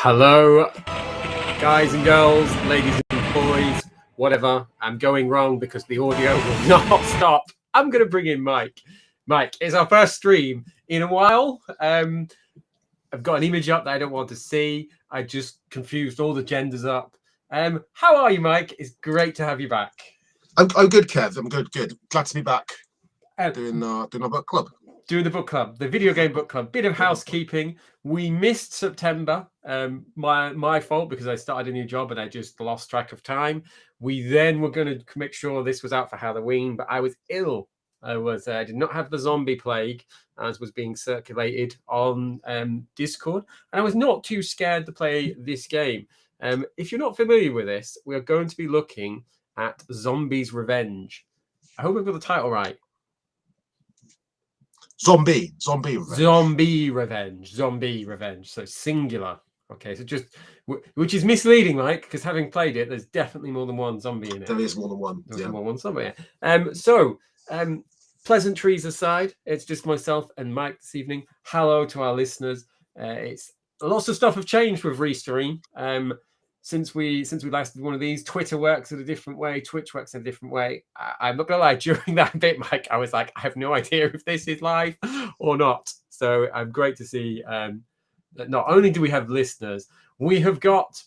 Hello, guys and girls, ladies and boys, whatever. I'm going wrong because the audio will not stop. I'm going to bring in Mike. Mike, it's our first stream in a while. I've got an image up that I don't want to see. I just confused all the genders up. How are you, Mike? It's great to have you back. I'm good, Kev. I'm good. Glad to be back doing our book club. Doing the book club, the video game book club. Bit of housekeeping. We missed September. My fault because I started a new job and I just lost track of time. We then were going to make sure this was out for Halloween, but I was ill. I did not have the zombie plague as was being circulated on Discord, and I was not too scared to play this game. If you're not familiar with this, we are going to be looking at Zombies Revenge. I hope I've got the title right. Zombie Revenge. So singular. Okay, so just which is misleading, Mike, because having played it, there's definitely more than one zombie in it. There is more than one. There's more than one zombie. Pleasantries aside, it's just myself and Mike this evening. Hello to our listeners. It's lots of stuff have changed with Restream. Since we last did one of these, Twitter works in a different way, Twitch works in a different way. I'm not gonna lie, during that bit, Mike, I was like, I have no idea if this is live or not. So I'm great to see that not only do we have listeners, we have got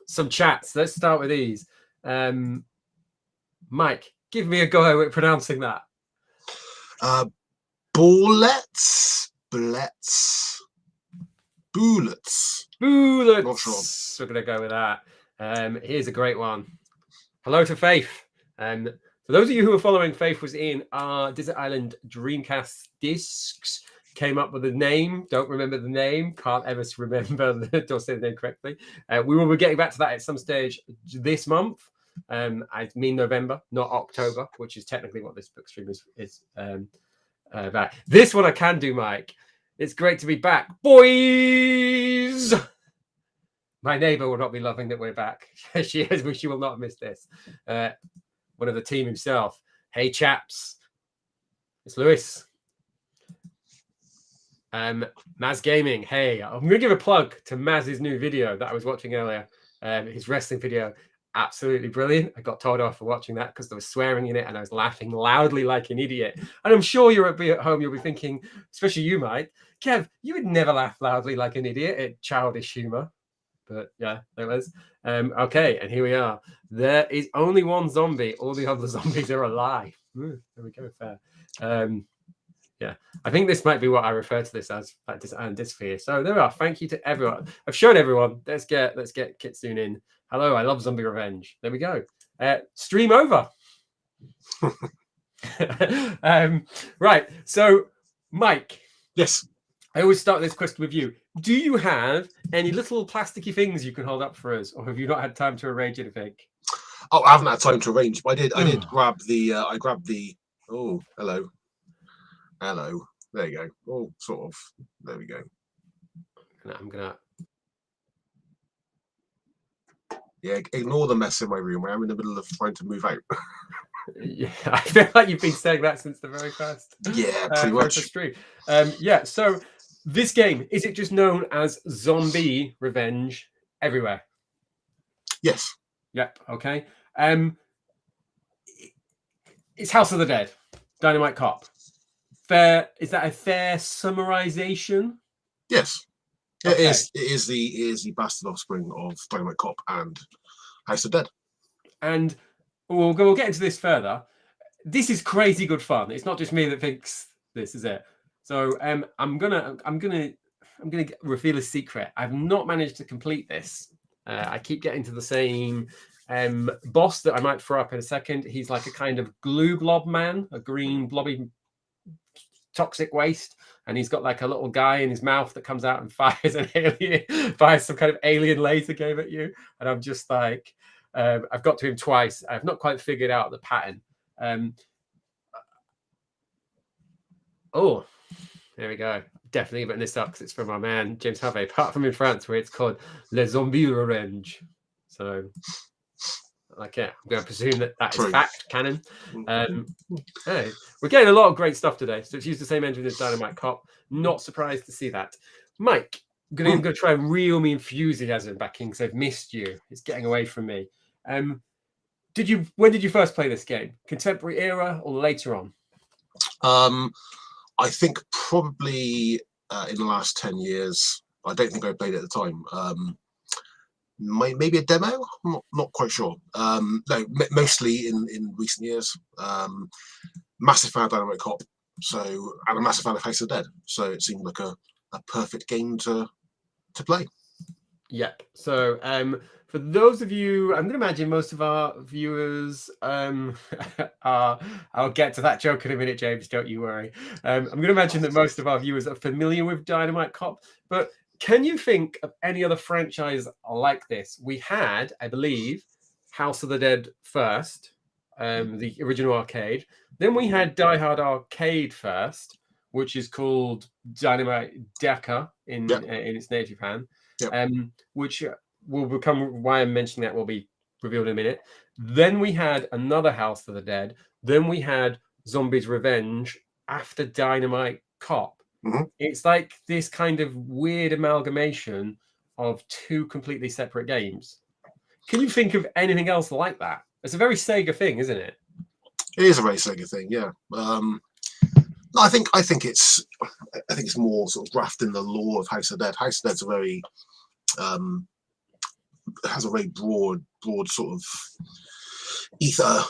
some chats. Let's start with these. Mike, give me a go at pronouncing that. Bullets. Not sure. We're going to go with that. Here's a great one. Hello to Faith. For those of you who are following, Faith was in our Desert Island Dreamcast discs. Came up with a name. Don't remember the name. Can't ever remember don't say the name correctly. We will be getting back to that at some stage this month. I mean November, not October, which is technically what this book stream is about. This one I can do, Mike. It's great to be back, boys. My neighbour will not be loving that we're back. She is, but she will not miss this. One of the team himself. Hey, chaps. It's Lewis. Maz Gaming. Hey, I'm going to give a plug to Maz's new video that I was watching earlier. His wrestling video. Absolutely brilliant. I got told off for watching that because there was swearing in it and I was laughing loudly like an idiot. And I'm sure you'll be at home, you'll be thinking, especially you, Mike, Kev, you would never laugh loudly like an idiot at childish humor. But yeah, there was. Okay, and here we are. There is only one zombie. All the other zombies are alive. Ooh, there we go. Fair. Yeah, I think this might be what I refer to this as, like dysphere. So there we are. Thank you to everyone. I've shown everyone. Let's get Kitsune in. Hello, I love Zombie Revenge. There we go. Stream over. Right. So, Mike. Yes. I always start this question with you. Do you have any little plasticky things you can hold up for us, or have you not had time to arrange anything? Oh, I haven't had time to arrange, but I did grab the. I grabbed the. Oh, hello. There you go. Oh, sort of. There we go. I'm gonna. Yeah, ignore the mess in my room. I'm in the middle of trying to move out. Yeah, I feel like you've been saying that since the very first. Yeah, pretty much. Stream. Yeah. So this game, is it just known as Zombie Revenge everywhere? Yes. Yep. Okay. It's House of the Dead, Dynamite Cop. Fair? Is that a fair summarization? Yes. Okay. It is the bastard offspring of Dynamite Cop and House of Dead. And we'll get into this further. This is crazy good fun. It's not just me that thinks this is it. So I'm gonna reveal a secret. I've not managed to complete this. I keep getting to the same boss that I might throw up in a second. He's like a kind of glue blob man, a green blobby toxic waste, and he's got like a little guy in his mouth that comes out and fires some kind of alien laser game at you. And I'm just like, I've got to him twice. I've not quite figured out the pattern. Oh, there we go. Definitely getting this up because it's from our man James Harvey. Apart from in France, where it's called Les Zombies Revenge. So. Like, yeah, I'm going to presume that is fact, canon. Hey, we're getting a lot of great stuff today. So it's used the same engine as Dynamite Cop. Not surprised to see that. Mike, gonna try and reel my enthusiasm back in because I've missed you. It's getting away from me. When did you first play this game? Contemporary era or later on? I think probably in the last 10 years. I don't think I played it at the time. Maybe a demo. I'm not quite sure. No, mostly in recent years. Massive fan of Dynamite Cop, and a massive fan of House of Dead. So it seemed like a perfect game to play. Yep. So for those of you, I'm going to imagine most of our viewers I'll get to that joke in a minute, James, don't you worry. I'm going to imagine that most of our viewers are familiar with Dynamite Cop, but can you think of any other franchise like this? We had, I believe, House of the Dead first, the original arcade. Then we had Die Hard Arcade first, which is called Dynamite Decker in its native hand. Yep. Which will become why I'm mentioning that will be revealed in a minute. Then we had another House of the Dead. Then we had Zombies Revenge after Dynamite Cop. It's like this kind of weird amalgamation of two completely separate games. Can you think of anything else like that? It's a very Sega thing, isn't it? It is a very Sega thing, yeah. No, I think it's more sort of grafting the lore of House of Dead. House of Dead's a very has a very broad sort of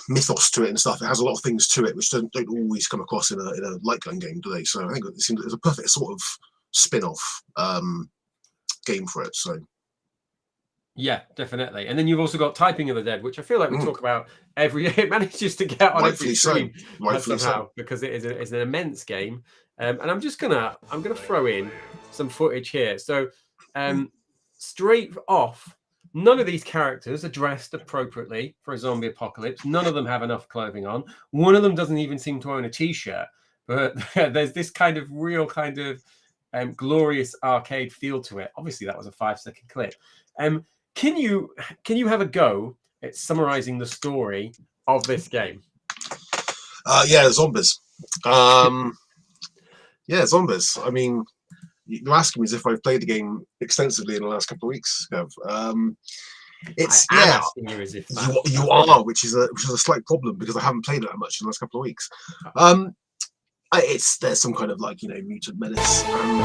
mythos to it and stuff. It has a lot of things to it which don't always come across in a light gun game, do they? So I think it seems it's a perfect sort of spin-off game for it. So yeah, definitely. And then you've also got Typing of the Dead, which I feel like we talk about every. It manages to get on every stream somehow because it is an immense game. And I'm gonna throw in some footage here. So straight off, none of these characters are dressed appropriately for a zombie apocalypse. None of them have enough clothing on. One of them doesn't even seem to own a t-shirt. But there's this kind of real kind of glorious arcade feel to it. Obviously, that was a 5-second clip. Can you have a go at summarizing the story of this game? Yeah, zombies. Yeah, zombies. I mean, you're asking me as if I've played the game extensively in the last couple of weeks, Gav. It's asking you as if you are, which is a slight problem because I haven't played it that much in the last couple of weeks. There's some kind of mutant menace and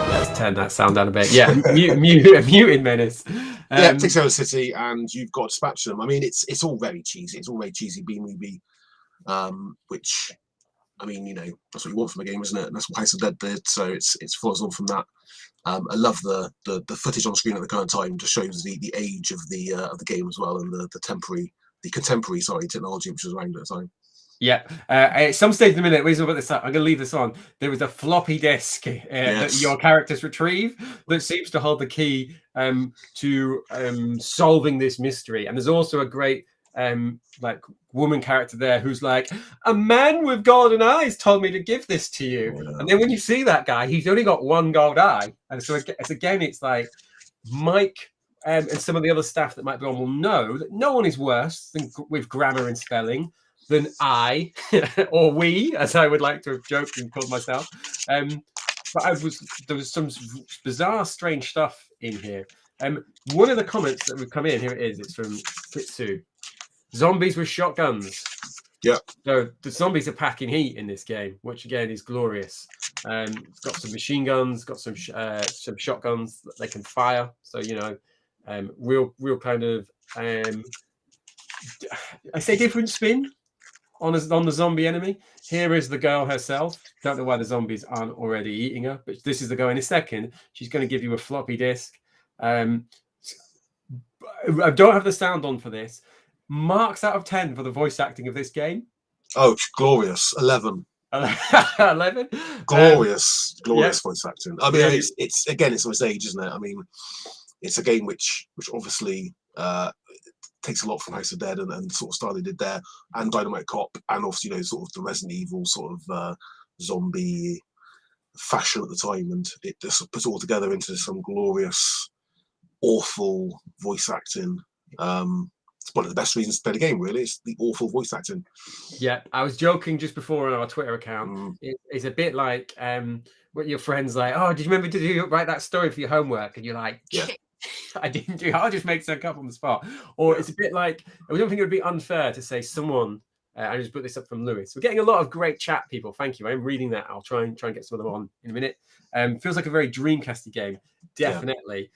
let's turn that sound down a bit. Yeah, mutant menace. It takes over the city and you've got to dispatch them. I mean, it's all very cheesy. It's all very cheesy B-movie, which I mean, that's what you want from a game, isn't it? And that's what House of Dead did. So it's follows on from that. I love the footage on screen at the current time. Just shows the age of the game as well, and the contemporary technology which was around at the time. Yeah. At some stage in a minute, I'm going to leave this on. There was a floppy disk that your characters retrieve that seems to hold the key to solving this mystery. And there's also a great woman character there who's like, a man with golden eyes told me to give this to you. Oh, yeah. And then when you see that guy, he's only got one gold eye. And so it's like Mike and some of the other staff that might be on will know that no one is worse with grammar and spelling than I or we, as I would like to have joked and called myself. But there was some bizarre, strange stuff in here. One of the comments that would come in, here it is, it's from Kitsu. Zombies with shotguns. Yeah. So the zombies are packing heat in this game, which again is glorious. It's got some machine guns, got some shotguns that they can fire. So real kind of I say different spin on the zombie enemy. Here is the girl herself. Don't know why the zombies aren't already eating her, but this is the girl in a second. She's going to give you a floppy disk. I don't have the sound on for this. Marks out of 10 for the voice acting of this game. Oh, glorious. 11. 11. Glorious voice acting. I mean, it's on its age, isn't it? I mean, it's a game which obviously takes a lot from House of Dead and the sort of style they did there, and Dynamite Cop, and also sort of the Resident Evil sort of zombie fashion at the time, and it just puts it all together into some glorious, awful voice acting. one of the best reasons to play the game. Really, it's the awful voice acting. Yeah, I was joking just before on our Twitter account. It's a bit like what your friends like. Oh, did you remember to write that story for your homework? And you're like, Yeah. I didn't do. I'll just make something up on the spot. Or it's a bit like I don't think it would be unfair to say someone. I just put this up from Lewis. We're getting a lot of great chat, people. Thank you. I'm reading that. I'll try and get some of them on in a minute. Feels like a very Dreamcasty game, definitely.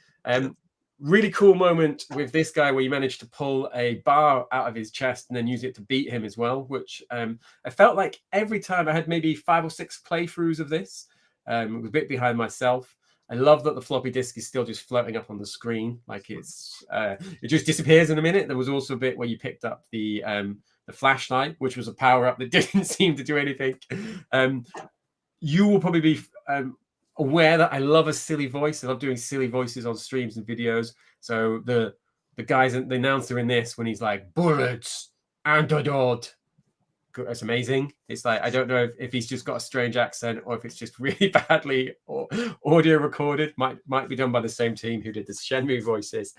Really cool moment with this guy where you managed to pull a bar out of his chest and then use it to beat him as well. Which I felt like every time I had maybe 5 or 6 playthroughs of this. It was a bit behind myself. I love that the floppy disk is still just floating up on the screen, like it just disappears in a minute. There was also a bit where you picked up the flashlight, which was a power up that didn't seem to do anything. You will probably be aware that I love a silly voice. I love doing silly voices on streams and videos. So the guys, the announcer in this, when he's like bullets and a dot. That's amazing. It's like I don't know if he's just got a strange accent or if it's just really badly audio recorded. Might be done by the same team who did the Shenmue voices.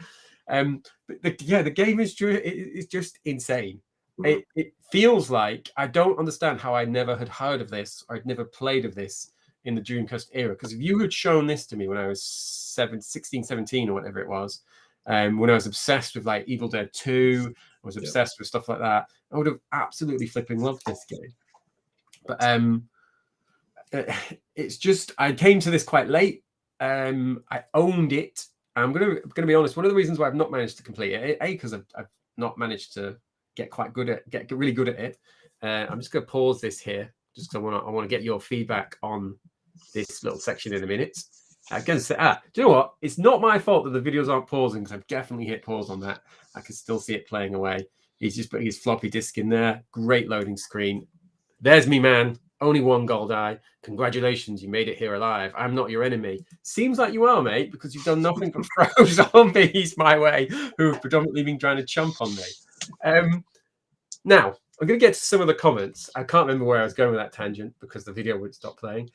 But the game is just insane. It feels like I don't understand how I never had heard of this or I'd never played of this in the Dreamcast era. Because if you had shown this to me when I was 16, 17 or whatever it was, when I was obsessed with like Evil Dead 2, I was obsessed with stuff like that, I would have absolutely flipping loved this game. But it's just I came to this quite late. I owned it. I'm gonna be honest. One of the reasons why I've not managed to complete it, because I've not managed to get really good at it. I'm just gonna pause this here, just because I want to get your feedback on this little section in a minute. I'm going to say, do you know what? It's not my fault that the videos aren't pausing because I've definitely hit pause on that. I can still see it playing away. He's just putting his floppy disk in there. Great loading screen. There's me, man. Only 1 gold eye. Congratulations, you made it here alive. I'm not your enemy. Seems like you are, mate, because you've done nothing but throw zombies my way who've predominantly been trying to chomp on me. Now, I'm going to get to some of the comments. I can't remember where I was going with that tangent because the video would stop playing.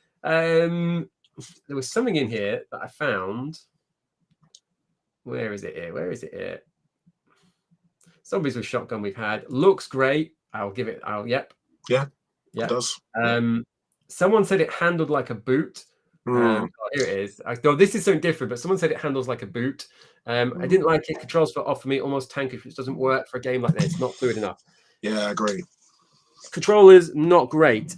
There was something in here that I found. Where is it here? Zombies with shotgun we've had. Looks great. Yep. Yeah. It does. Someone said it handled like a boot. Here it is. This is something different, but someone said it handles like a boot. I didn't like it. Controls felt off for me, almost tankish, which doesn't work for a game like this. Not fluid enough. Yeah, I agree. Controllers, not great.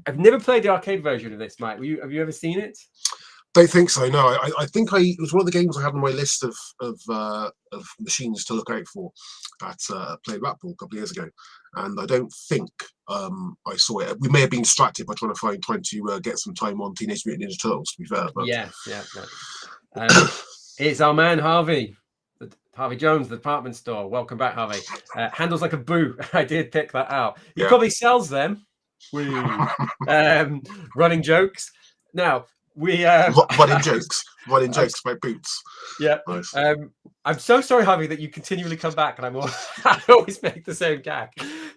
I've never played the arcade version of this, Mike. Have you ever seen it? Don't think so. No, I think it was one of the games I had on my list of machines to look out for at Play Blackpool a couple of years ago, and I don't think I saw it. We may have been distracted by trying to get some time on Teenage Mutant Ninja Turtles. To be fair, but... yeah. It's our man Harvey Jones, the department store. Welcome back, Harvey. Handles like a boot. I did pick that out. He probably sells them. Running jokes. Now we running jokes by boots. Yeah. Nice. I'm so sorry, Harvey, that you continually come back, and I always make the same gag.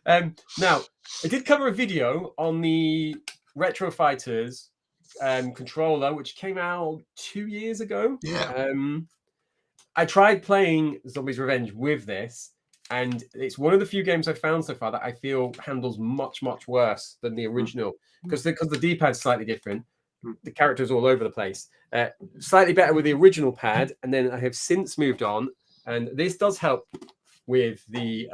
Now I did cover a video on the Retro Fighters controller, which came out 2 years ago. Yeah. I tried playing Zombies Revenge with this, and it's one of the few games I've found so far that I feel handles much, much worse than the original because the D-pad's slightly different. The characters all over the place. Slightly better with the original pad, and then I have since moved on, and this does help with the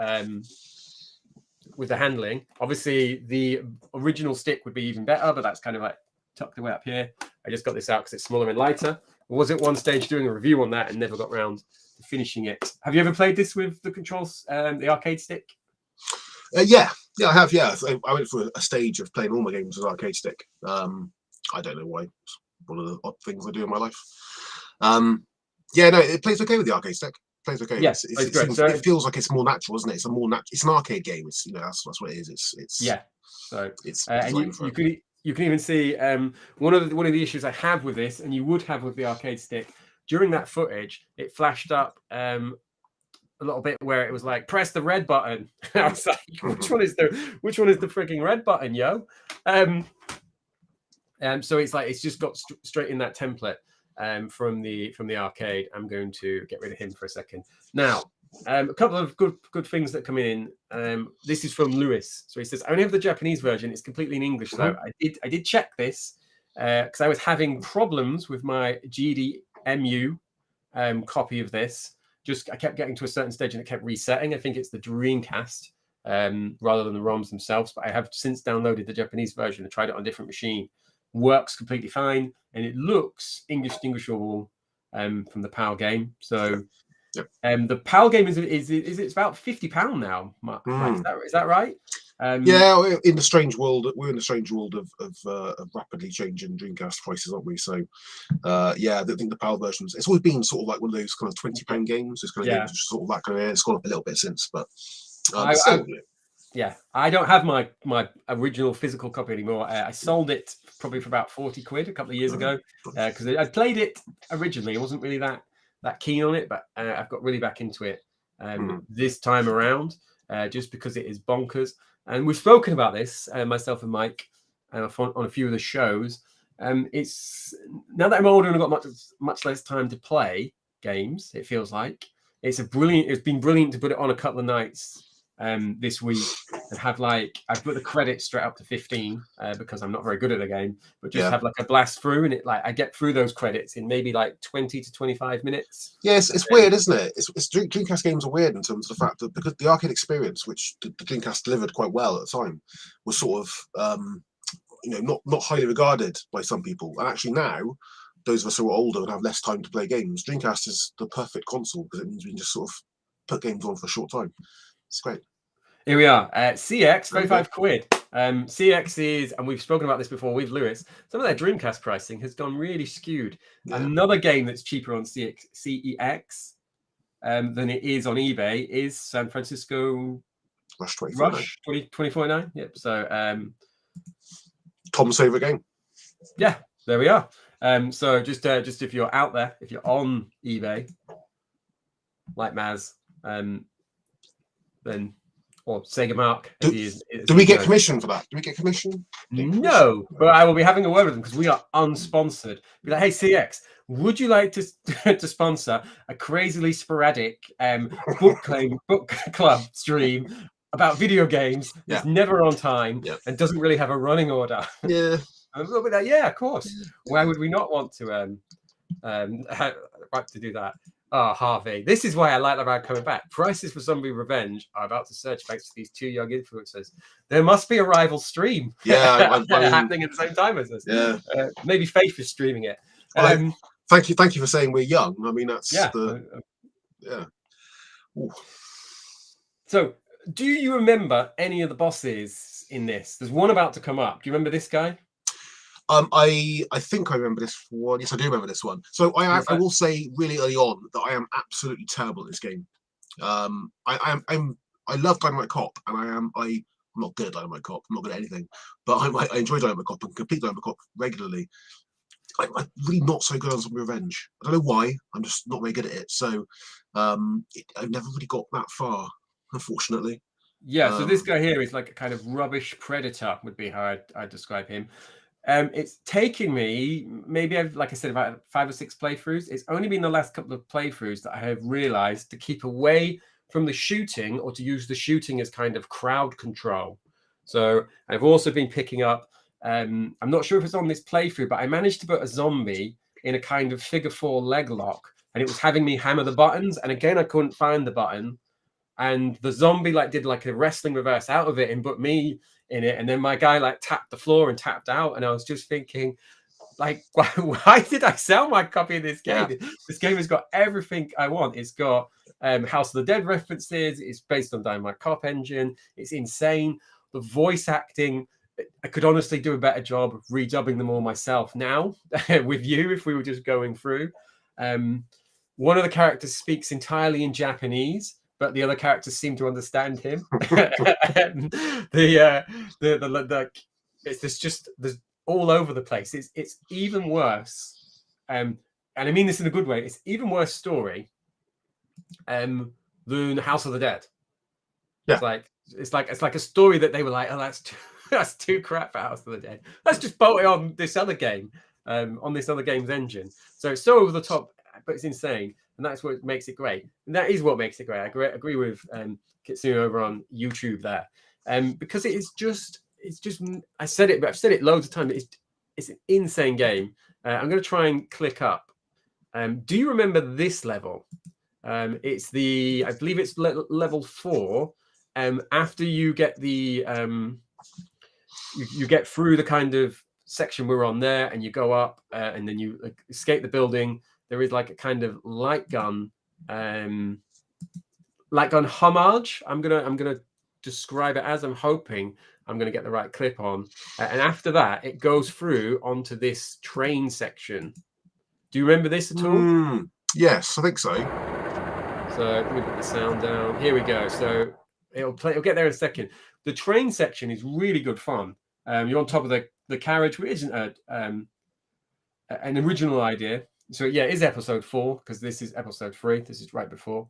handling. Obviously, the original stick would be even better, but that's kind of like tucked away up here. I just got this out because it's smaller and lighter. I was at one stage doing a review on that and never got around to finishing it. Have you ever played this with the controls, the arcade stick? Yeah, I have. Yeah, I went through a stage of playing all my games with arcade stick. I don't know why. It's one of the odd things I do in my life. Yeah, no, it plays okay with the arcade stick. It plays okay. Yes, it feels like it's more natural, isn't it? It's a more natural. It's an arcade game. It's that's what it is. It's yeah. So it's and you can even see one of the issues I have with this, and you would have with the arcade stick. During that footage, it flashed up a little bit where it was like, press the red button. I was like, which one is the freaking red button, yo? So it's just got straight in that template from the arcade. I'm going to get rid of him for a second. Now, A couple of good things that come in. This is from Lewis. So he says, I only have the Japanese version. It's completely in English though. I did check this because I was having problems with my GDMU copy of this. Just I kept getting to a certain stage and it kept resetting. I think it's the Dreamcast rather than the ROMs themselves. But I have since downloaded the Japanese version and tried it on a different machine. Works completely fine, and it looks indistinguishable from the PAL game. So. Yep. The PAL game is it's about £50 now. Mike, is that right? Yeah, we're in the strange world. We're in the strange world of rapidly changing Dreamcast prices, aren't we? So, yeah, I think the PAL versions. It's always been sort of like one of those kind of £20 games. It's kind of games, sort of that kind of. It's gone up a little bit since, but I don't have my original physical copy anymore. I sold it probably for about 40 quid a couple of years ago because I played it originally. I wasn't really that keen on it, but I've got really back into it this time around just because it is bonkers. And we've spoken about this, myself and Mike, on a few of the shows. It's now that I'm older and I've got much less time to play games, it feels like it's been brilliant to put it on a couple of nights this week and have I've put the credits straight up to 15 because I'm not very good at the game, but just have a blast through, and it I get through those credits in maybe 20 to 25 minutes. Yes, it's weird, isn't it? It's Dreamcast games are weird in terms of the fact that because the arcade experience, which the Dreamcast delivered quite well at the time, was sort of not highly regarded by some people, and actually now those of us who are older and have less time to play games, Dreamcast is the perfect console because it means we can just sort of put games on for a short time. It's great. Here we are. CX, 35 quid. CX is, and we've spoken about this before with Lewis, some of their Dreamcast pricing has gone really skewed. Yeah. Another game that's cheaper on CEX than it is on eBay is San Francisco Rush 2049. Yep. So Tom's favorite game. Yeah, there we are. So just if you're out there, if you're on eBay, like Maz, then or Sega Mark. Do we get commission for that? Do we get commission? No, but I will be having a word with them because we are unsponsored. Be like, hey CX, would you like to sponsor a crazily sporadic book club stream about video games that's never on time and doesn't really have a running order? Yeah. And we'll be like, yeah, of course. Why would we not want to do that? Oh, Harvey, this is why I like about coming back. Prices for Zombie Revenge are about to search thanks to these two young influencers. There must be a rival stream happening at the same time as us. Yeah. Maybe Faith is streaming it. Thank you for saying we're young. I mean, that's yeah. So, do you remember any of the bosses in this? There's one about to come up. Do you remember this guy? I think I remember this one. Yes, I do remember this one. So I will say really early on that I am absolutely terrible at this game. I love Dynamite Cop, and I'm not good at Dynamite Cop. I'm not good at anything, but I enjoy Dynamite Cop and complete Dynamite Cop regularly. I'm really not so good on Zombie Revenge. I don't know why. I'm just not very good at it. So I've never really got that far, unfortunately. Yeah. So this guy here is like a kind of rubbish predator, would be how I'd describe him. It's taken me maybe like I said, about 5 or 6 playthroughs. It's only been the last couple of playthroughs that I have realized to keep away from the shooting or to use the shooting as kind of crowd control. So I've also been picking up, I'm not sure if it's on this playthrough, but I managed to put a zombie in a kind of figure 4 leg lock, and it was having me hammer the buttons. And again, I couldn't find the button. And the zombie did a wrestling reverse out of it and put me in it, and then my guy tapped the floor and tapped out, and I was just thinking, why did I sell my copy of this game? Yeah. This game has got everything I want. It's got House of the Dead references. It's based on Dynamite Cop engine. It's insane. The voice acting, I could honestly do a better job of redubbing them all myself now with you if we were just going through. One of the characters speaks entirely in Japanese, but the other characters seem to understand him. It's just there's all over the place. It's even worse, and I mean this in a good way. It's even worse story than House of the Dead. Yeah, it's like a story that they were like, oh, that's too crap for House of the Dead. Let's just bolt it on this other game, on this other game's engine. So it's so over the top, but it's insane. and that's what makes it great. And that is what makes it great. I agree with Kitsune over on YouTube there, because it's just I said it, but I've said it loads of times. It's an insane game. I'm going to try and click up. Do you remember this level? It's I believe it's level 4. After you get the you get through the kind of section we're on there, and you go up, and then you escape the building. There is like a kind of light gun homage. I'm gonna describe it as I'm hoping I'm gonna get the right clip on. And after that, it goes through onto this train section. Do you remember this at all? Yes, I think so. So let me put the sound down. Here we go. So it'll get there in a second. The train section is really good fun. You're on top of the carriage, which isn't an original idea. So yeah, it is episode 4 because this is episode 3. This is right before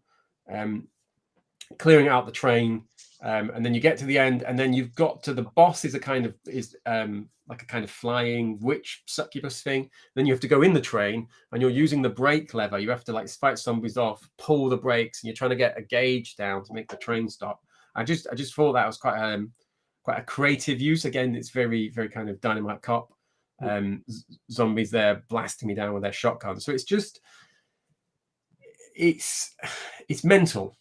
clearing out the train, and then you get to the end, and then you've got to the boss is like a kind of flying witch succubus thing. Then you have to go in the train, and you're using the brake lever. You have to like fight zombies off, pull the brakes, and you're trying to get a gauge down to make the train stop. I just thought that was quite a creative use. Again, it's very, very kind of Dynamite Cop. Zombies there blasting me down with their shotgun. So it's just it's mental.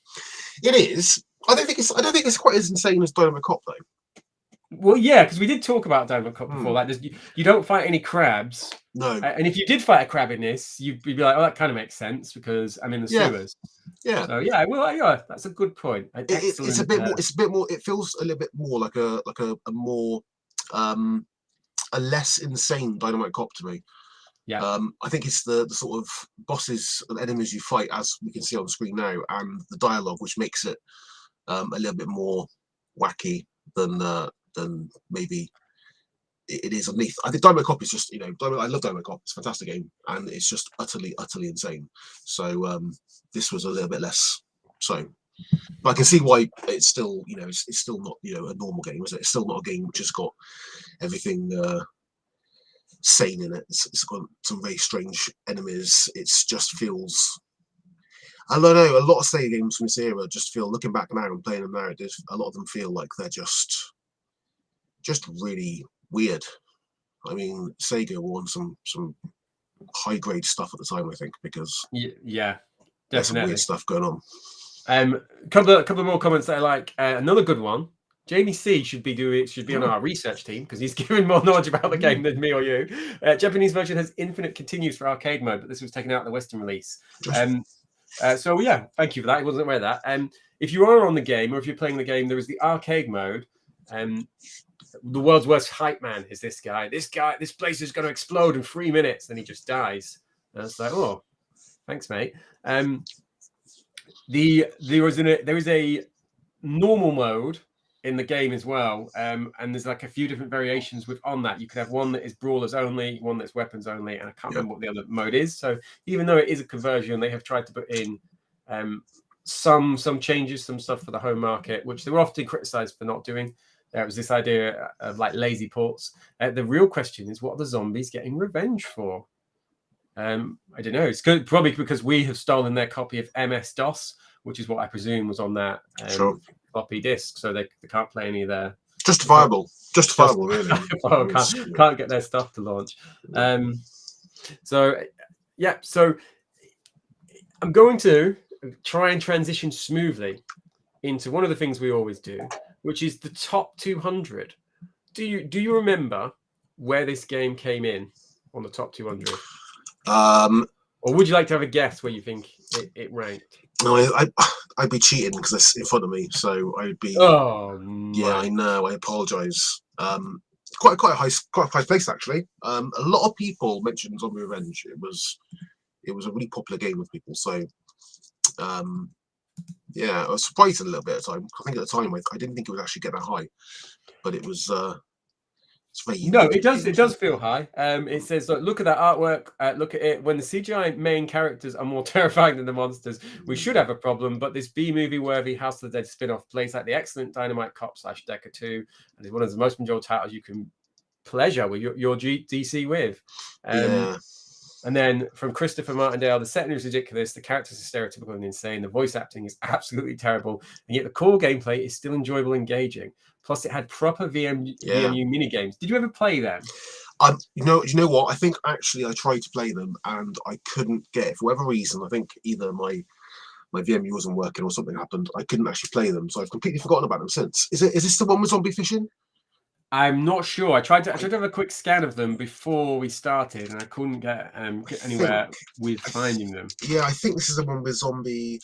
It is. I don't think it's quite as insane as Dynamite Cop though. Well, yeah, because we did talk about Dynamite Cop before. Like, you don't fight any crabs. No. And if you did fight a crab in this, you'd be like, "Oh, that kind of makes sense because I'm in the sewers." Yeah. So yeah, well, yeah, that's a good point. It's a bit more. It's a bit more. It feels a little bit more like a more a less insane Dynamite Cop to me. Yeah. I think it's the sort of bosses and enemies you fight, as we can see on the screen now, and the dialogue, which makes it a little bit more wacky than maybe it is underneath. I think Dynamite Cop is just, I love Dynamite Cop. It's a fantastic game, and it's just utterly insane. So this was a little bit less so. But I can see why it's still, it's still not, a normal game, is it? It's still not a game which has got everything sane in it. It's got some very strange enemies. It just feels, I don't know, a lot of Sega games from this era just feel, looking back now and playing them now, a lot of them feel like they're just really weird. I mean, Sega were on some high grade stuff at the time, I think, because yeah, definitely there's some weird stuff going on. Couple more comments that I like. Another good one. Jamie C should be on our research team because he's given more knowledge about the game than me or you. Japanese version has infinite continues for arcade mode, but this was taken out in the Western release. So yeah, thank you for that. I wasn't aware of that. If you are on the game or if you're playing the game, there is the arcade mode. The world's worst hype man is this guy. This place is going to explode in 3 minutes, and he just dies. And it's like, oh, thanks, mate. There is a normal mode in the game as well, and there's like a few different variations on that. You could have one that is brawlers only, one that's weapons only, and I can't remember what the other mode is. So even though it is a conversion, they have tried to put in some changes, some stuff for the home market, which they were often criticized for not doing. There was this idea of like lazy ports. The real question is, what are the zombies getting revenge for? I don't know. It's good, probably because we have stolen their copy of MS-DOS, which is what I presume was on that floppy disk, so they can't play any of their justifiable, really. Well, can't get their stuff to launch. So I'm going to try and transition smoothly into one of the things we always do, which is the top 200. Do you remember where this game came in on the top 200? Or would you like to have a guess where you think it ranked? No, I'd be cheating because it's in front of me, so I'd be. Oh no. Yeah, I know. I apologise. Quite a high place actually. A lot of people mentioned Zombie Revenge. It was a really popular game with people. So, yeah, I was surprised a little bit at the time. I think at the time I didn't think it would actually get that high, but it was. It's very no, it does feel high. It says, look at that artwork. Look at it. When the CGI main characters are more terrifying than the monsters, we should have a problem. But this B-movie worthy House of the Dead spin-off plays like the excellent Dynamite Cop / Decker 2, and is one of the most enjoyable titles you can pleasure with your DC with. Yeah. And then from Christopher Martindale, the setting is ridiculous, the characters are stereotypical and insane, the voice acting is absolutely terrible, and yet the core gameplay is still enjoyable and engaging. Plus, it had proper VMU mini games. Did you ever play them? You know what? I think actually I tried to play them and I couldn't get it for whatever reason. I think either my VMU wasn't working or something happened. I couldn't actually play them, so I've completely forgotten about them since. Is this the one with zombie fishing? I'm not sure. I tried to have a quick scan of them before we started, and I couldn't get anywhere with finding them. Yeah, I think this is the one with zombie.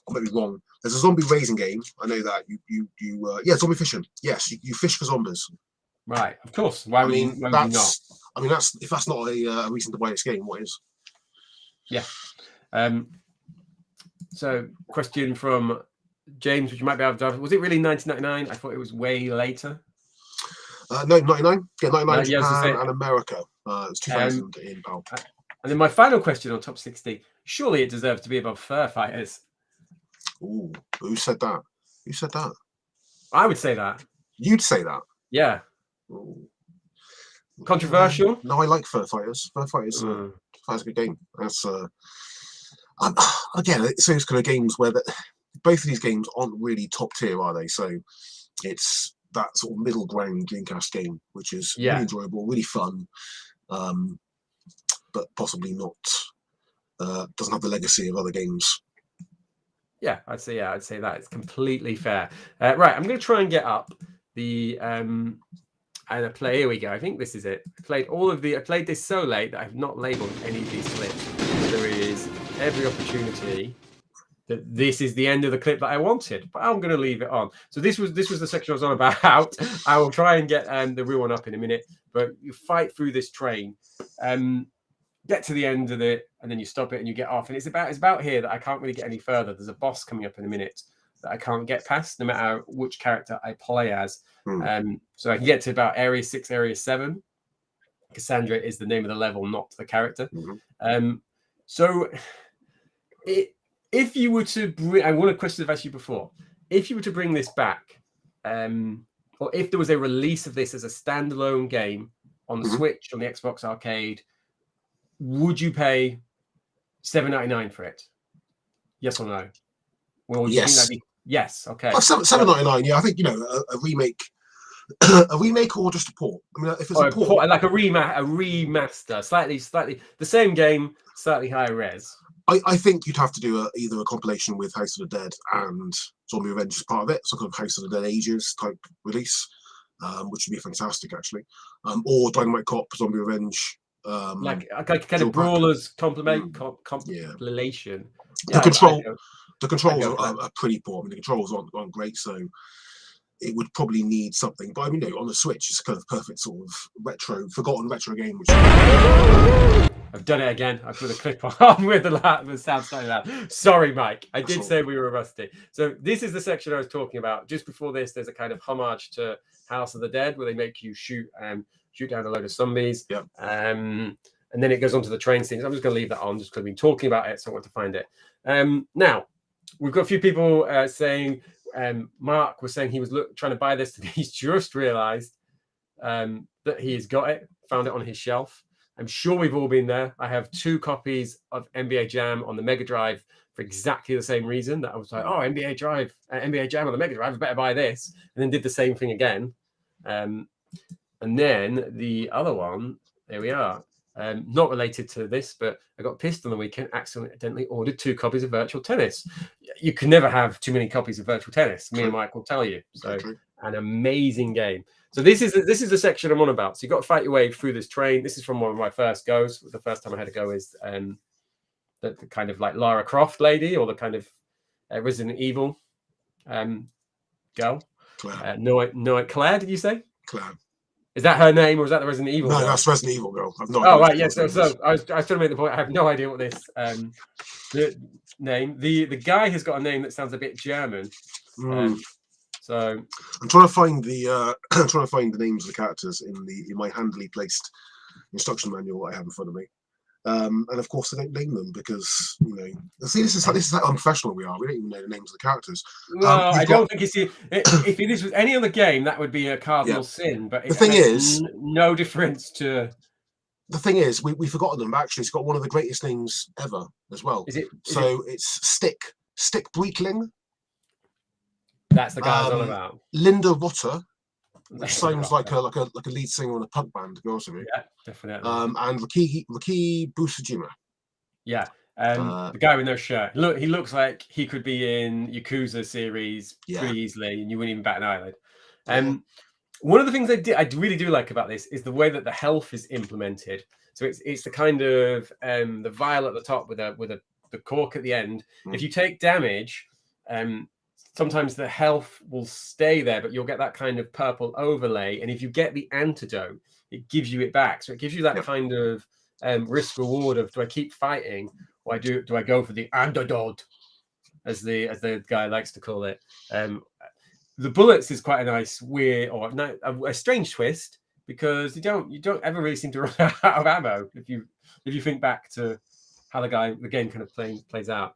I might be wrong. There's a zombie raising game. I know that yeah, zombie fishing. Yes, you fish for zombies. Right, of course. Why would you not? I mean, if that's not a reason to buy this game, what is? Yeah. So, question from James, which you might be able to. Was it really 1999? I thought it was way later. No, 99. Yeah, 99 Japan and America. It was 2000 in PAL. And then my final question on top 60. Surely it deserves to be above Fur Fighters. Ooh, who said that? Who said that? I would say that. You'd say that? Yeah. Ooh. Controversial? No, I like Fur Fighters. Fur Fighters is a good game. That's again, it's those kind of games where both of these games aren't really top tier, are they? So it's that sort of middle ground Dreamcast game, which is really enjoyable, really fun, but possibly not doesn't have the legacy of other games. Yeah, I'd say that it's completely fair. Right, I'm going to try and get up the and I play. Here we go. I think this is it. I played this so late that I've not labeled any of these clips. There is every opportunity that this is the end of the clip that I wanted, but I'm going to leave it on. So this was the section I was on about. I will try and get the real one up in a minute, but you fight through this train, get to the end of it, and then you stop it and you get off. And it's about here that I can't really get any further. There's a boss coming up in a minute that I can't get past, no matter which character I play as. So I can get to about Area 6, Area 7. Cassandra is the name of the level, not the character. So if you were to bring, I want a question I've asked you before. If you were to bring this back, or if there was a release of this as a standalone game on the Switch, on the Xbox Arcade, would you pay $7.99 for it? Yes or no? Well, would you think that'd be yes? Okay. $7.99. Yeah, I think a remake, a remake or just a port. I mean, if it's a port, like a remaster, slightly the same game, slightly higher res. I think you'd have to do either a compilation with House of the Dead and Zombie Revenge as part of it, so kind of House of the Dead Ages type release, which would be fantastic actually, or Dynamite Cop, Zombie Revenge, like kind of brawlers compilation. Yeah, the controls are pretty poor. I mean, the controls aren't great, so it would probably need something. But I mean, on the Switch, it's kind of perfect sort of forgotten retro game. Which I've done it again. I put a clip on with the sound slightly loud. Sorry, Mike. I did say we were rusty. So this is the section I was talking about. Just before this, there's a kind of homage to House of the Dead, where they make you shoot down a load of zombies. Yeah. And then it goes on to the train scenes. I'm just going to leave that on, just because we've been talking about it, so I want to find it. Now, we've got a few people saying, Mark was saying he was trying to buy this, and he's just realised that he's got it, found it on his shelf. I'm sure we've all been there. I have 2 copies of NBA Jam on the Mega Drive for exactly the same reason. That I was like, oh, NBA Jam on the Mega Drive, I better buy this. And then did the same thing again. And then the other one, there we are. Not related to this, but I got pissed on the weekend, accidentally ordered 2 copies of Virtual Tennis. You can never have too many copies of Virtual Tennis. Me and Mike will tell you. So an amazing game. So this is the section I'm on about. So you've got to fight your way through this train. This is from one of my first goes. The first time I had to go is the kind of like Lara Croft lady, or the kind of Resident Evil girl. Claire. Claire, did you say? Claire. Is that her name, or is that the Resident Evil? No, girl? That's Resident Evil girl. I've no idea. Oh, right, yes. Yeah, so I was trying to make the point. I have no idea what this the name. The guy has got a name that sounds a bit German. So I'm trying to find the names of the characters in my handily placed instruction manual that I have in front of me. And of course, I don't name them because see, this is how unprofessional we are. We don't even know the names of the characters. Well, I don't think if this was any other game, that would be a cardinal sin. But the thing is, no difference to the thing is, we've forgotten them. But actually, it's got one of the greatest names ever as well. It's Stick Breakling. That's the guy I was on about. Linda Rotter, which sounds like a lead singer in a punk band, to be honest with you. Yeah, definitely. And Riki Busujima. Yeah. The guy with no shirt. Look, he looks like he could be in Yakuza series pretty easily, and you wouldn't even bat an eyelid. One of the things I really do like about this is the way that the health is implemented. So it's the kind of the vial at the top with the cork at the end. If you take damage, sometimes the health will stay there, but you'll get that kind of purple overlay. And if you get the antidote, it gives you it back. So it gives you that kind of risk reward of, do I keep fighting, or do I go for the antidote, as the guy likes to call it. The bullets is quite a nice, weird, or a strange twist, because you don't ever really seem to run out of ammo if you think back to how the game kind of plays out.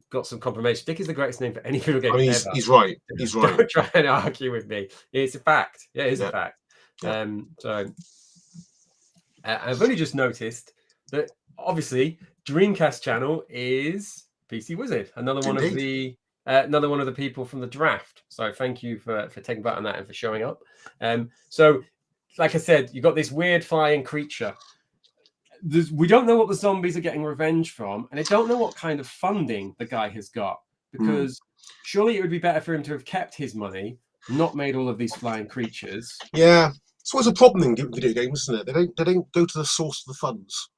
Got some confirmation. Dick is the greatest name for any video game ever. He's right. He's right. Don't try and argue with me. It's a fact. Yeah, it is a fact. So I've only just noticed that obviously Dreamcast channel is PC Wizard, another one of the people from the draft. So thank you for taking part in that and for showing up. So like I said, you got this weird flying creature. We don't know what the zombies are getting revenge from, and I don't know what kind of funding the guy has got, because surely it would be better for him to have kept his money, not made all of these flying creatures. Yeah, it's always a problem in video games, isn't it? They don't go to the source of the funds.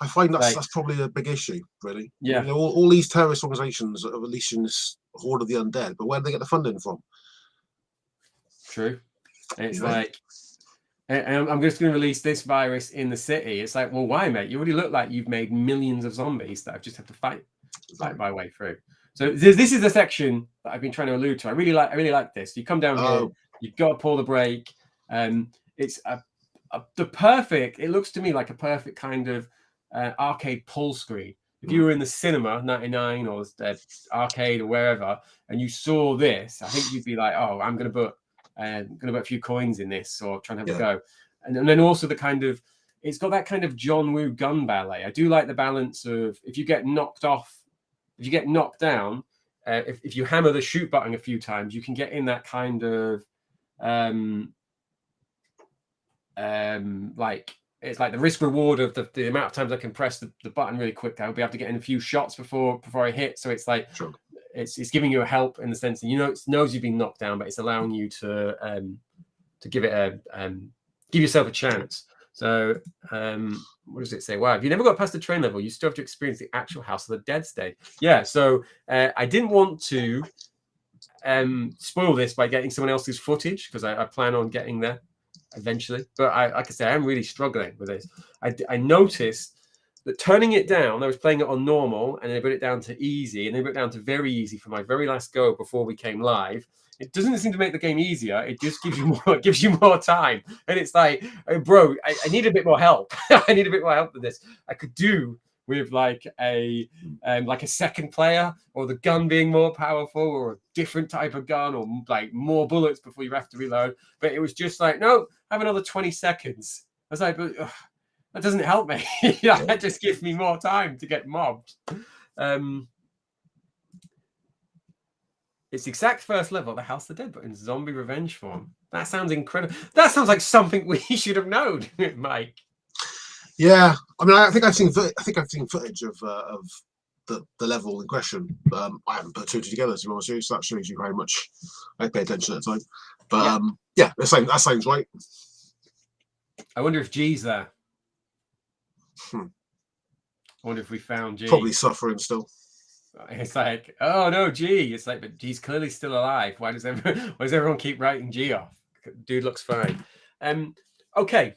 I find that's probably a big issue, really. Yeah, you know, all these terrorist organisations are releasing this Horde of the Undead, but where do they get the funding from? True. It's like, I'm just going to release this virus in the city. It's like, well, why, mate? You already look like you've made millions of zombies that I just have to fight my way through. So this is the section that I've been trying to allude to. I really like this. You come down here, you've got to pull the brake. It's the perfect. It looks to me like a perfect kind of arcade pull screen. If you were in the cinema, 99 or arcade or wherever, and you saw this, I think you'd be like, oh, I'm going to put a few coins in this, or trying to have a go. And then also the kind of, it's got that kind of John Woo gun ballet. I do like the balance of, if you get knocked down, if you hammer the shoot button a few times, you can get in that kind of like, it's like the risk reward of the amount of times I can press the button really quick. I'll be able to get in a few shots before I hit. So it's like, it's giving you a help in the sense that, you know, it knows you've been knocked down, but it's allowing you to give it give yourself a chance. So what does it say? Wow, if you never got past the train level, you still have to experience the actual House of the Dead stage. Yeah, so I didn't want to spoil this by getting someone else's footage, because I plan on getting there eventually. But like I say, I'm really struggling with this. I noticed that turning it down, I was playing it on normal, and they put it down to easy, and they put it down to very easy for my very last go before we came live. It doesn't seem to make the game easier. It just gives you more. It gives you more time, and it's like, bro, I need a bit more help. I need a bit more help with this. I could do with like a second player, or the gun being more powerful, or a different type of gun, or like more bullets before you have to reload. But it was just like, no, have another 20 seconds. I was like, but that doesn't help me. That just gives me more time to get mobbed. It's the exact first level, the House of the Dead, but in zombie revenge form. That sounds incredible. That sounds like something we should have known, Mike. Yeah, I mean, I think I've seen footage of the level in question. I haven't put two together, to be honest with you, so that shows you how much I pay attention at the time. But yeah, that sounds right. I wonder if G's there. I wonder if we found G. Probably suffering still. It's like, oh no, G. It's like, but G's clearly still alive. Why does everyone keep writing G off? Dude looks fine. Okay.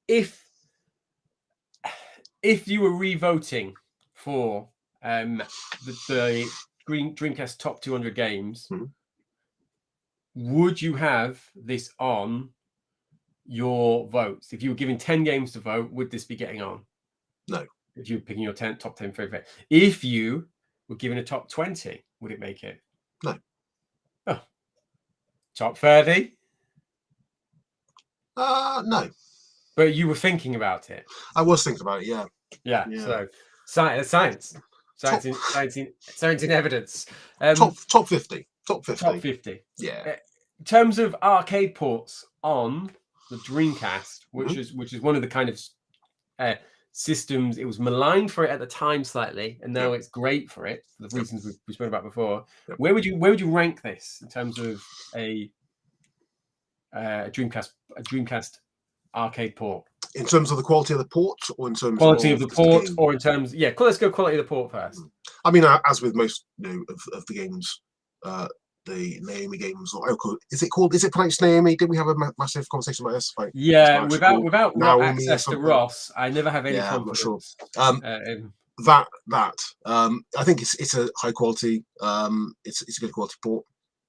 If you were re-voting for the Dreamcast top 200 games, would you have this on your votes? If you were given 10 games to vote, would this be getting on? No. If you were picking your top 10 favorite. If you were given a top 20, would it make it? No. Oh. Top 30? No. But you were thinking about it. I was thinking about it. Yeah. Yeah. Yeah. So science Top, in evidence. top 50. Top 50. Top 50. Yeah. In terms of arcade ports on the Dreamcast, which Mhm. is one of the kind of systems, it was maligned for it at the time slightly, and now it's great for it for the reasons we spoke about before. Where would you rank this in terms of a Dreamcast arcade port? In terms of the quality of the port, or in terms Quality of of the just port, game? or in terms, let's go quality of the port first. I mean, as with most, of the games, the Naomi games, or is it pronounced Naomi? Didn't we have a massive conversation about this? Like, Without Naomi access to Ross, I never have any confidence. I'm not sure. I think it's a high quality. It's a good quality port.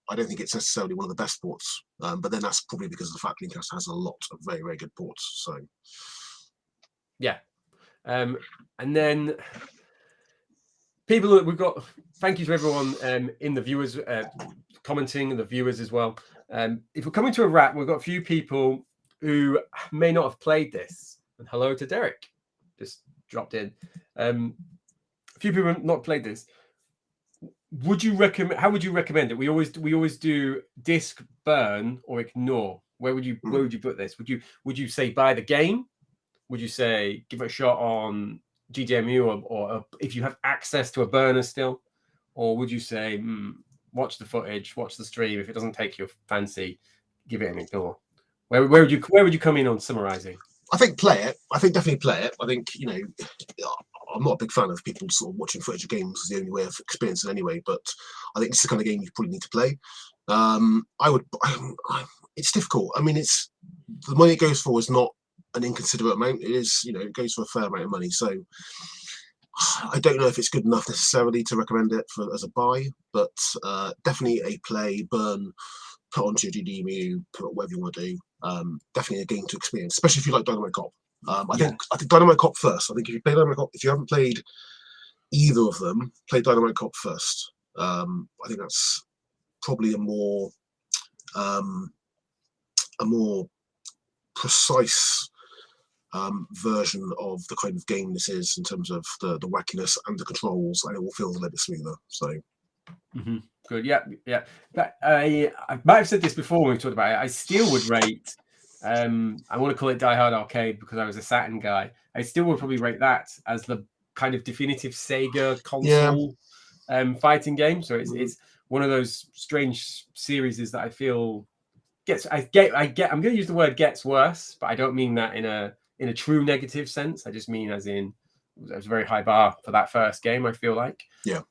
I don't think it's necessarily one of the best ports, but then that's probably because of the fact Dreamcast has a lot of very, very good ports. So, yeah, and then people that we've got. Thank you to everyone in the viewers commenting, and the viewers as well. If we're coming to a wrap, we've got a few people who may not have played this. And hello to Derek, just dropped in. A few people have not played this. Would you recommend? How would you recommend it? We always do disc, burn, or ignore. Where would you put this? Would you say buy the game? Would you say give it a shot on GDMU, or if you have access to a burner still, or would you say watch the footage, watch the stream? If it doesn't take your fancy, give it an ignore. Where would you come in on summarizing? I think play it. I think definitely play it. I think I'm not a big fan of people sort of watching footage of games as the only way of experiencing anyway. But I think it's the kind of game you probably need to play. It's difficult. I mean, it's the money it goes for is not an inconsiderate amount. It is, it goes for a fair amount of money. So I don't know if it's good enough necessarily to recommend it as a buy, but definitely a play, burn, put onto your GDMU, put whatever you want to do. Definitely a game to experience, especially if you like Dynamite Cop. I think Dynamite Cop first. I think if you play Dynamite Cop, if you haven't played either of them, play Dynamite Cop first. I think that's probably a more precise version of the kind of game this is in terms of the wackiness and the controls, and it will feel a little bit smoother. So. Good. Yeah. But I might have said this before when we talked about it. I still would rate. I want to call it Die Hard Arcade because I was a Saturn guy. I still would probably rate that as the kind of definitive Sega console fighting game. So it's one of those strange series that I feel I'm going to use the word gets worse, but I don't mean that in a true negative sense. I just mean as in it was a very high bar for that first game. I feel like. Yeah.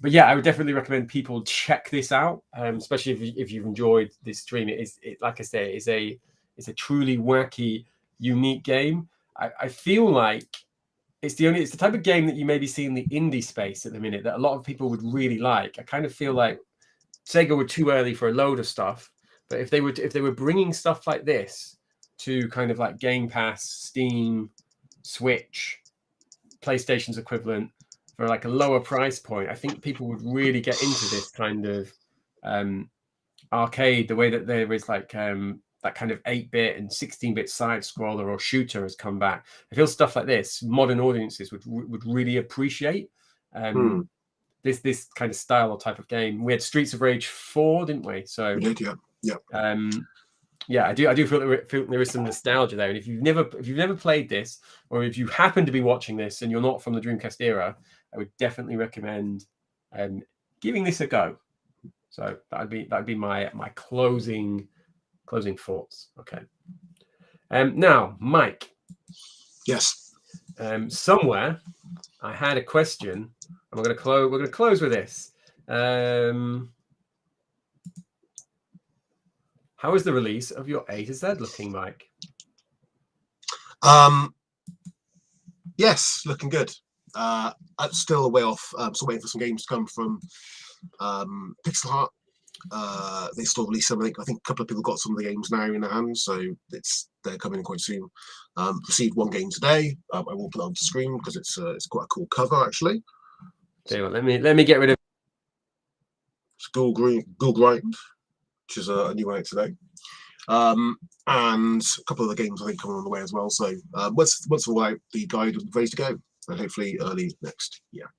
But yeah, I would definitely recommend people check this out, especially if you've enjoyed this stream. Like I say, it's a truly wacky, unique game. I feel like it's the type of game that you maybe see in the indie space at the minute that a lot of people would really like. I kind of feel like Sega were too early for a load of stuff, but if they were bringing stuff like this to kind of like Game Pass, Steam, Switch, PlayStation's equivalent, for like a lower price point, I think people would really get into this kind of arcade, the way that there is like that kind of 8-bit and 16-bit side scroller or shooter has come back. I feel stuff like this, modern audiences would really appreciate this kind of style or type of game. We had Streets of Rage 4, didn't we? So I do feel there is some nostalgia there. And if you've never played this, or if you happen to be watching this and you're not from the Dreamcast era, I would definitely recommend giving this a go. So that'd be my closing thoughts. Okay. Now, Mike. Yes. Somewhere I had a question, and we're going to close with this. How is the release of your A to Z looking, Mike? Yes, looking good. I'm still a way off. Still waiting for some games to come from Pixel Heart. They still release some. I think a couple of people got some of the games now in their hands, so they're coming in quite soon. Received one game today. I will put it onto screen because it's quite a cool cover actually. So let me get rid of. It's Ghoul Grind, which is a new one today. and a couple of the games I think coming on the way as well. So once all out, the guide is ready to go, and hopefully early next year.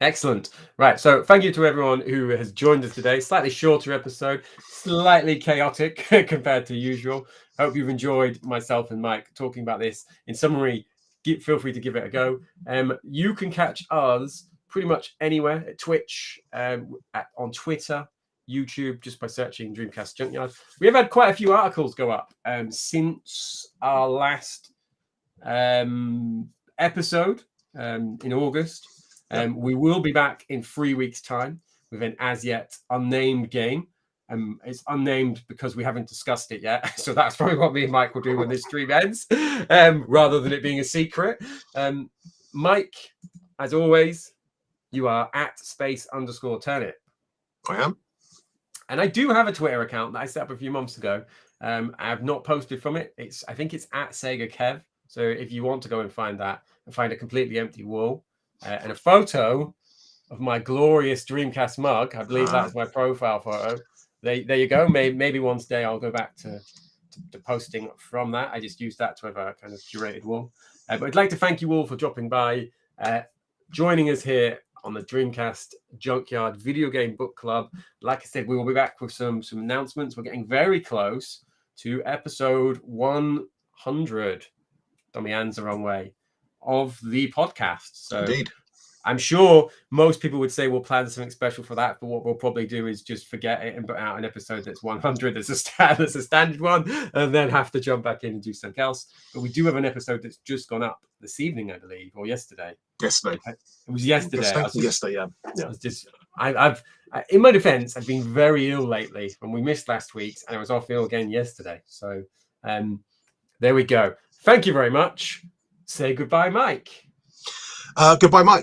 Excellent. Right. So thank you to everyone who has joined us today. Slightly shorter episode, slightly chaotic compared to usual. Hope you've enjoyed myself and Mike talking about this. In summary, feel free to give it a go. You can catch us pretty much anywhere at Twitch, on Twitter, YouTube, just by searching Dreamcast Junkyard. We have had quite a few articles go up since our last episode in August. We will be back in 3 weeks' time with an as yet unnamed game. It's unnamed because we haven't discussed it yet. So that's probably what me and Mike will do when this stream ends, rather than it being a secret. Mike, as always, you are at @space_turnip. I am. And I do have a Twitter account that I set up a few months ago. I have not posted from it. I think it's @SegaKev. So if you want to go and find that and find a completely empty wall and a photo of my glorious Dreamcast mug, I believe that's my profile photo. There you go. Maybe one day I'll go back to posting from that. I just used that to have a kind of curated wall. But I'd like to thank you all for dropping by, joining us here on the Dreamcast Junkyard Video Game Book Club. Like I said, we will be back with some announcements. We're getting very close to episode 100. Got my hands the wrong way of the podcast. So Indeed. I'm sure most people would say we'll plan something special for that, but what we'll probably do is just forget it and put out an episode that's 100 as a standard one, and then have to jump back in and do something else. But we do have an episode that's just gone up this evening, I believe, or yesterday. Yesterday. It was yesterday. Yesterday, yeah. I've in my defense, I've been very ill lately, and we missed last week's, and I was off ill again yesterday. So there we go. Thank you very much. Say goodbye, Mike. Goodbye, Mike.